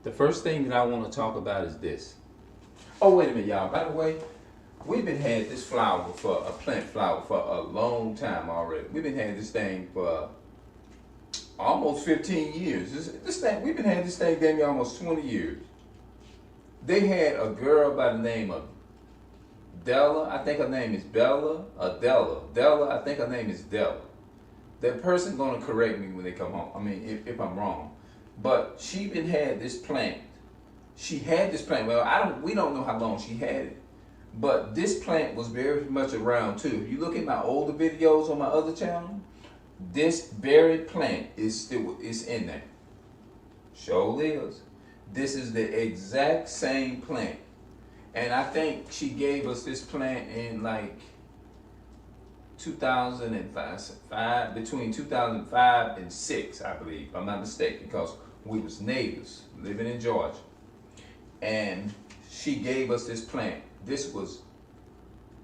The first thing that I want to talk about is this. Oh, wait a minute, y'all. By the way, we've been had this flower for a plant flower for a long time already. We've been having this thing for almost 15 years. This thing, we've been having this thing damn near almost 20 years. They had a girl by the name of Della. I think her name is Bella or Della. Della, I think her name is Della. That person gonna correct me when they come home. I mean, if I'm wrong, but she been had this plant. She had this plant. Well, I don't. We don't know how long she had it, but this plant was very much around too. If you look at my older videos on my other channel, this very plant is in there. Show lives. This is the exact same plant, and I think she gave us this plant in like 2005, between 2005 and 6, I believe, if I'm not mistaken, because we was neighbors living in Georgia. And she gave us this plant. This was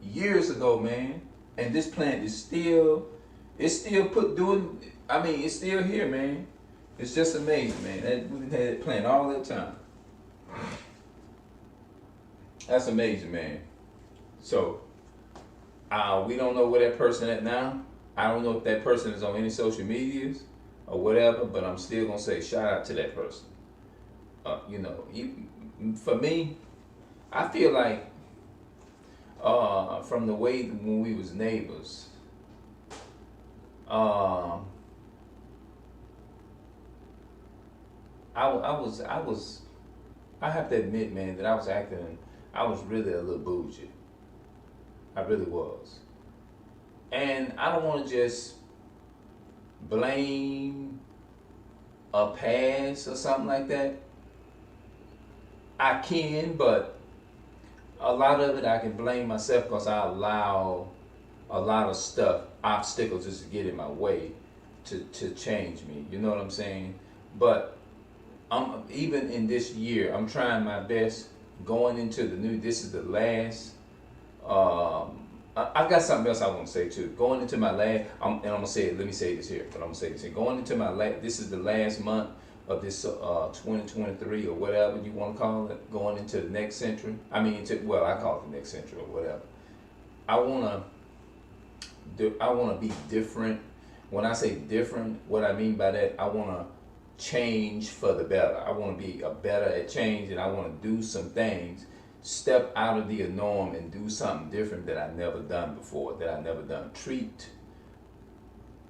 years ago, man. And this plant is still, it's still it's still here, man. It's just amazing, man. We've had that plant all that time. That's amazing, man. So, we don't know where that person at now. I don't know if that person is on any social medias or whatever, but I'm still gonna say shout out to that person. For me, I feel like from the way when we was neighbors, uh, I have to admit, man, that I was really a little bougie. I really was. And I don't want to just blame a past or something like that. I can, but a lot of it I can blame myself because I allow a lot of stuff, obstacles just to get in my way to change me. You know what I'm saying? But even in this year, I'm trying my best going into the new, this is the last, I got something else I want to say too. Going into my last, and I'm gonna say it. Let me say this here. But I'm gonna say this here. Going into my last. This is the last month of this 2023 or whatever you want to call it. Going into the next century. I mean, I call it the next century or whatever. I wanna be different. When I say different, what I mean by that, I wanna change for the better. I wanna be a better at change, and I wanna do some things, step out of the norm and do something different that I never done before, that I never done. Treat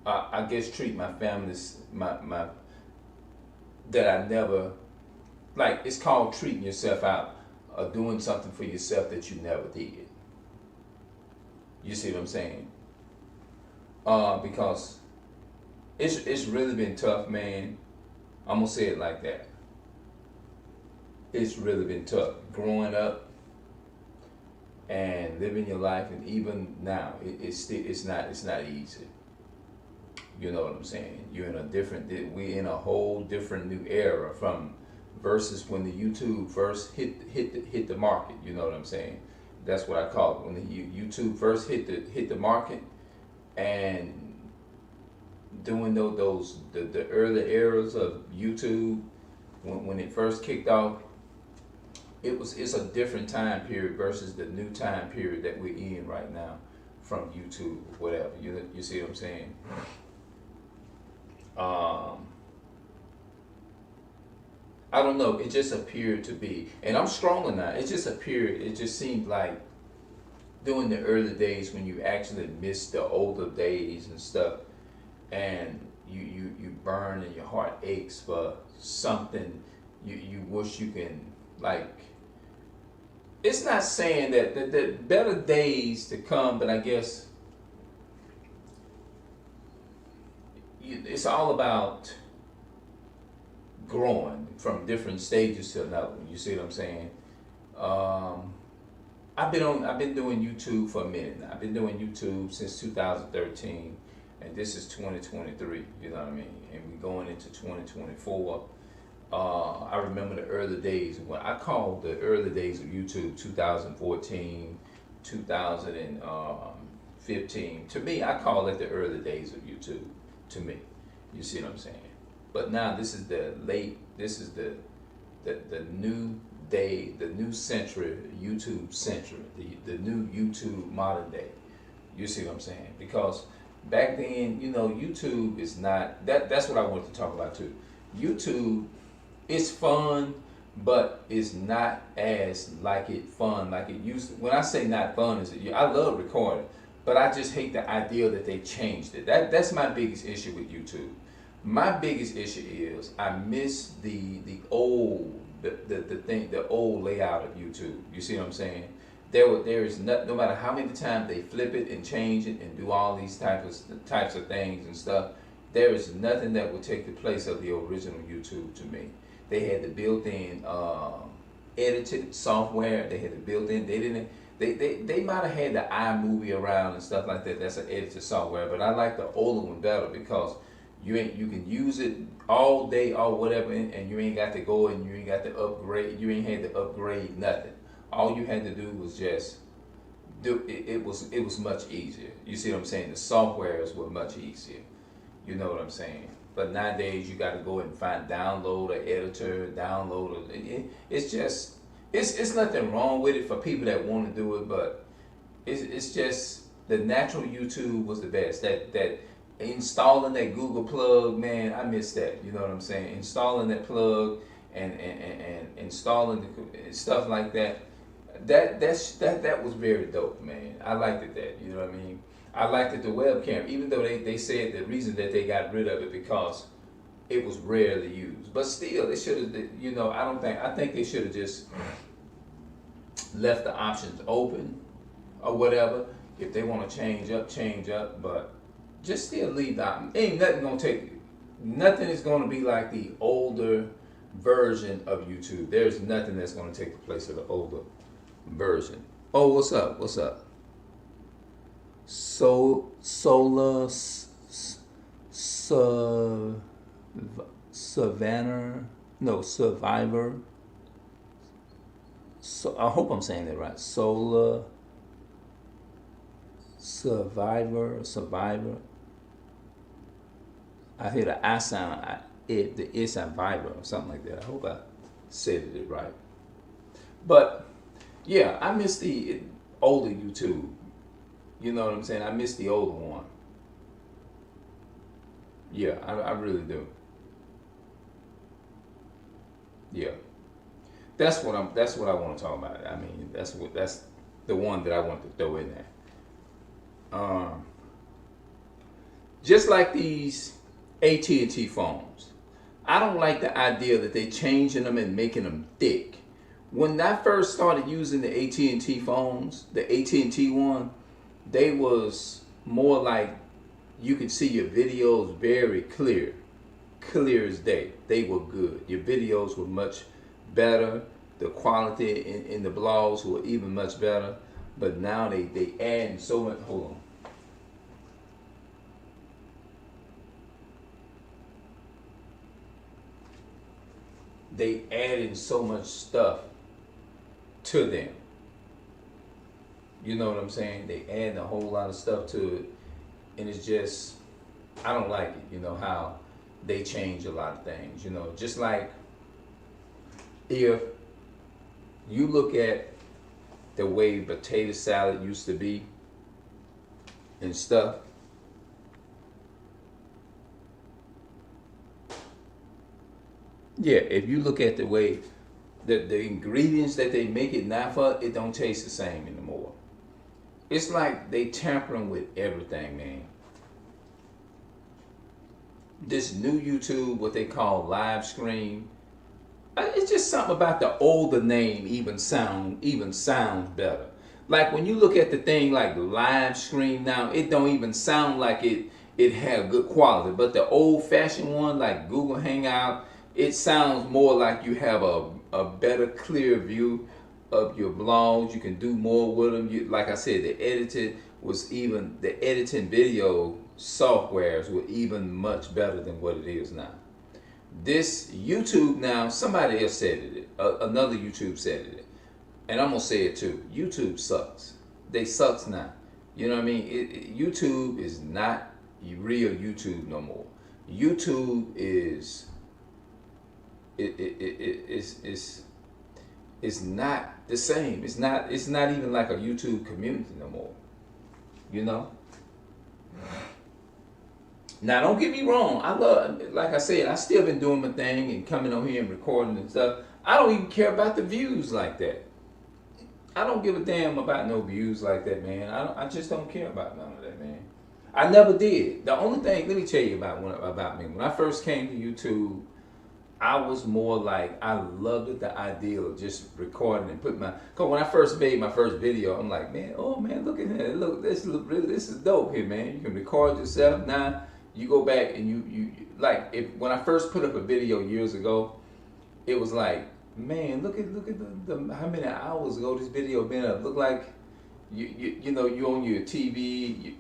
my families, my that I never, like, it's called treating yourself out, or doing something for yourself that you never did. You see what I'm saying? Because it's really been tough, man. I'm gonna say it like that. It's really been tough growing up and living your life, and even now, it's not easy. You know what I'm saying? We're in a whole different new era from versus when the YouTube first hit the market. You know what I'm saying? That's what I call it. When the YouTube first hit the market, and doing the early eras of YouTube, when it first kicked off, it's a different time period versus the new time period that we're in right now from YouTube, whatever. You see what I'm saying? I don't know. It just appeared to be, and I'm stronger now. It just appeared. It just seemed like during the early days when you actually miss the older days and stuff, and you burn and your heart aches for something you wish you can, like. It's not saying that the better days to come, but I guess it's all about growing from different stages to another. You see what I'm saying? I've been doing YouTube for a minute now. I've been doing YouTube since 2013, and this is 2023. You know what I mean? And we're going into 2024. I remember the early days, when I called the early days of YouTube 2014, 2015. To me, I call it the early days of YouTube. To me, you see what I'm saying? But now this is the the new day, the new century, YouTube century, the new YouTube modern day. You see what I'm saying? Because back then, you know, YouTube is not that. That's what I wanted to talk about too. YouTube, it's fun, but it's not as like it fun like it used to. When I say not fun, is it? I love recording, but I just hate the idea that they changed it. That's my biggest issue with YouTube. My biggest issue is I miss the old the old layout of YouTube. You see what I'm saying? There is no matter how many times they flip it and change it and do all these types of things and stuff, there is nothing that will take the place of the original YouTube to me. They had the built-in edited software. They had the built-in. They didn't. They might have had the iMovie around and stuff like that. That's an edited software, but I like the older one better because you can use it all day or whatever, and you ain't got to go and you ain't got to upgrade. You ain't had to upgrade nothing. All you had to do was just do it. It was much easier. You see what I'm saying? The softwares were much easier. You know what I'm saying? But nowadays you got to go and download an editor, it's just it's nothing wrong with it for people that want to do it, but it's just the natural YouTube was the best. That installing that Google plug, man, I miss that. You know what I'm saying? Installing that plug and installing the stuff like that. That was very dope, man. I liked it that. You know what I mean? I liked it the webcam, even though they said the reason that they got rid of it because it was rarely used. But still, they should have. You know, I think they should have just left the options open or whatever. If they want to change up. But just still leave the option. Ain't nothing gonna take. Nothing is gonna be like the older version of YouTube. There's nothing that's gonna take the place of the older version. Oh, what's up? What's up? Solar Savannah, no, Survivor. So I hope I'm saying that right. Solar Survivor. I hear the I sound, the I Survivor or something like that. I hope I said it right. But yeah, I miss the older YouTube. You know what I'm saying? I miss the older one. Yeah, I really do. Yeah, that's what I want to talk about. I mean, that's the one that I want to throw in there. Just like these AT&T phones, I don't like the idea that they changing them and making them thick. When I first started using the AT&T phones, the AT&T one, they was more like you could see your videos very clear as day. They were good. Your videos were much better. The quality in the blogs were even much better. But now they add so much. Hold on. They added so much stuff to them. You know what I'm saying? They add a whole lot of stuff to it, and it's just, I don't like it. You know how they change a lot of things. You know, just like if you look at the way potato salad used to be and stuff. Yeah, if you look at the way the ingredients that they make it now for, it don't taste the same anymore. It's like they tampering with everything, man. This new YouTube, what they call live stream, it's just something about the older name even sounds better. Like when you look at the thing like live stream now, it don't even sound like it had good quality. But the old fashioned one like Google Hangout, it sounds more like you have a better, clear view of your blogs. You can do more with them. Like I said, the editing video softwares were even much better than what it is now. This YouTube now, somebody else said it. Another YouTube said it, and I'm gonna say it too. YouTube sucks. They sucks now. You know what I mean? YouTube is not real YouTube no more. YouTube is it's not the same. It's not even like a YouTube community no more. You know. Now don't get me wrong. I love, like I said, I still been doing my thing and coming on here and recording and stuff. I don't even care about the views like that. I don't give a damn about no views like that, man. I just don't care about none of that, man. I never did. The only thing, let me tell you about me. When I first came to YouTube, I was more like, I loved the idea of just recording and putting cause when I first made my first video, I'm like, man, oh man, look at that. Look, this is dope here, man. You can record yourself. Now you go back and you like, when I first put up a video years ago, it was like, man, look at the how many hours ago this video been up. Look like you know, you on your TV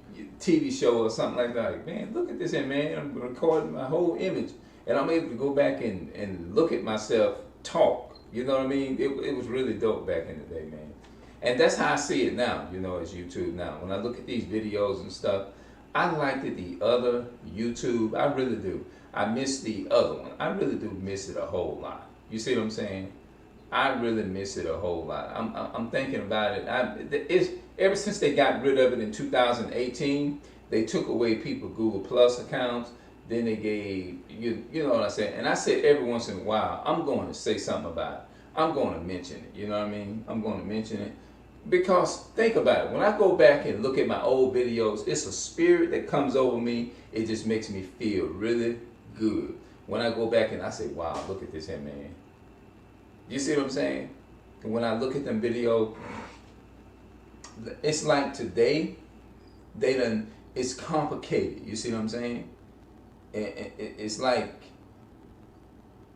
show or something like that. Like, man, look at this here, man. I'm recording my whole image, and I'm able to go back and look at myself talk. You know what I mean? It was really dope back in the day, man. And that's how I see it now, you know, as YouTube now. When I look at these videos and stuff, I liked it, the other YouTube. I really do. I miss the other one. I really do miss it a whole lot. You see what I'm saying? I really miss it a whole lot. I'm thinking about it. It's ever since they got rid of it in 2018, they took away people Google Plus accounts. Then they gave you know what I said. And I said every once in a while, I'm going to say something about it. I'm going to mention it. You know what I mean? I'm going to mention it because think about it. When I go back and look at my old videos, it's a spirit that comes over me. It just makes me feel really good. When I go back and I say, wow, look at this here, man. You see what I'm saying? And when I look at them videos, it's like today, it's complicated. You see what I'm saying? It's like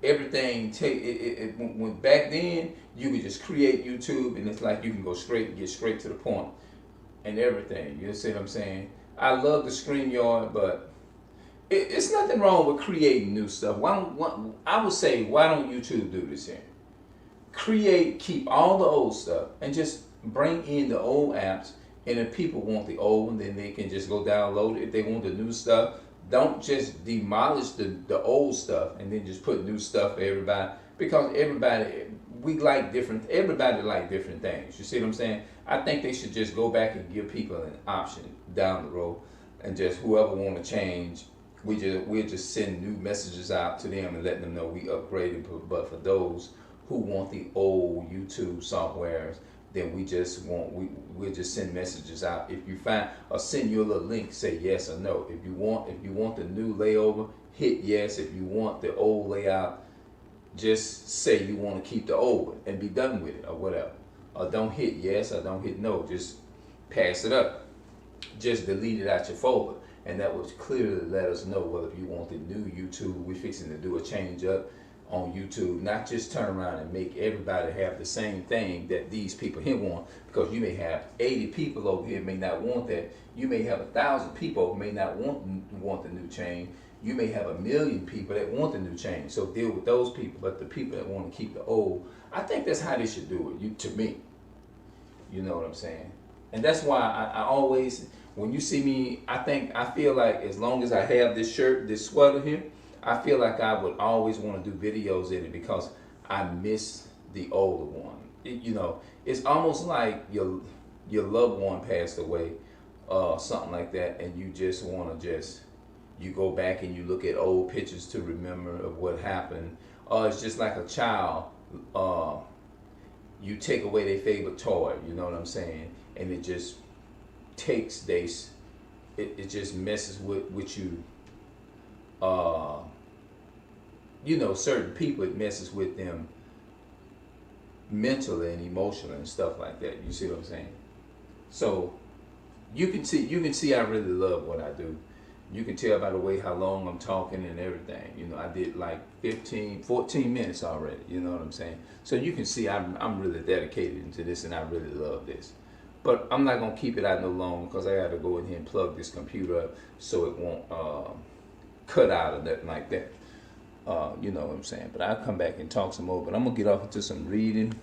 everything when back then, you could just create YouTube and it's like you can get straight to the point and everything. You see what I'm saying? I love the StreamYard, but it's nothing wrong with creating new stuff. I would say, why don't YouTube do this here? Keep all the old stuff and just bring in the old apps, and if people want the old one, then they can just go download it. If they want the new stuff, don't just demolish the old stuff and then just put new stuff for everybody, because everybody like different things. You see what I'm saying? I think they should just go back and give people an option down the road, and just whoever want to change, we'll just send new messages out to them and let them know we upgraded. But for those who want the old YouTube softwares, then we'll just send messages out. If you find, or send you a little link, say yes or no. If you want the new layover, hit yes. If you want the old layout, just say you want to keep the old one and be done with it, or whatever. Or don't hit yes or don't hit no. Just pass it up. Just delete it out your folder. And that would clearly let us know whether you want the new YouTube. We're fixing to do a change up on YouTube, not just turn around and make everybody have the same thing that these people here want, because you may have 80 people over here may not want that. You may have 1,000 people who may not want the new change. You may have 1 million people that want the new change. So deal with those people, but the people that want to keep the old, I think that's how they should do it. To me, you know what I'm saying? And that's why I always, when you see me, I feel like as long as I have this shirt, this sweater here, I feel like I would always want to do videos in it, because I miss the older one. You know, it's almost like your loved one passed away, something like that, and you just want to you go back and you look at old pictures to remember of what happened. It's just like a child. You take away their favorite toy, you know what I'm saying, and it just takes it just messes with you. You know, certain people, it messes with them mentally and emotionally and stuff like that. You see what I'm saying? So you can see I really love what I do. You can tell by the way how long I'm talking and everything. You know, I did like 14 minutes already. You know what I'm saying? So you can see I'm really dedicated into this, and I really love this. But I'm not gonna keep it out no longer, because I gotta go in here and plug this computer up so it won't cut out or nothing like that. You know what I'm saying? But I'll come back and talk some more. But I'm gonna get off into some reading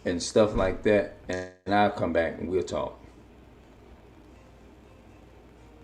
and stuff like that, and I'll come back and we'll talk.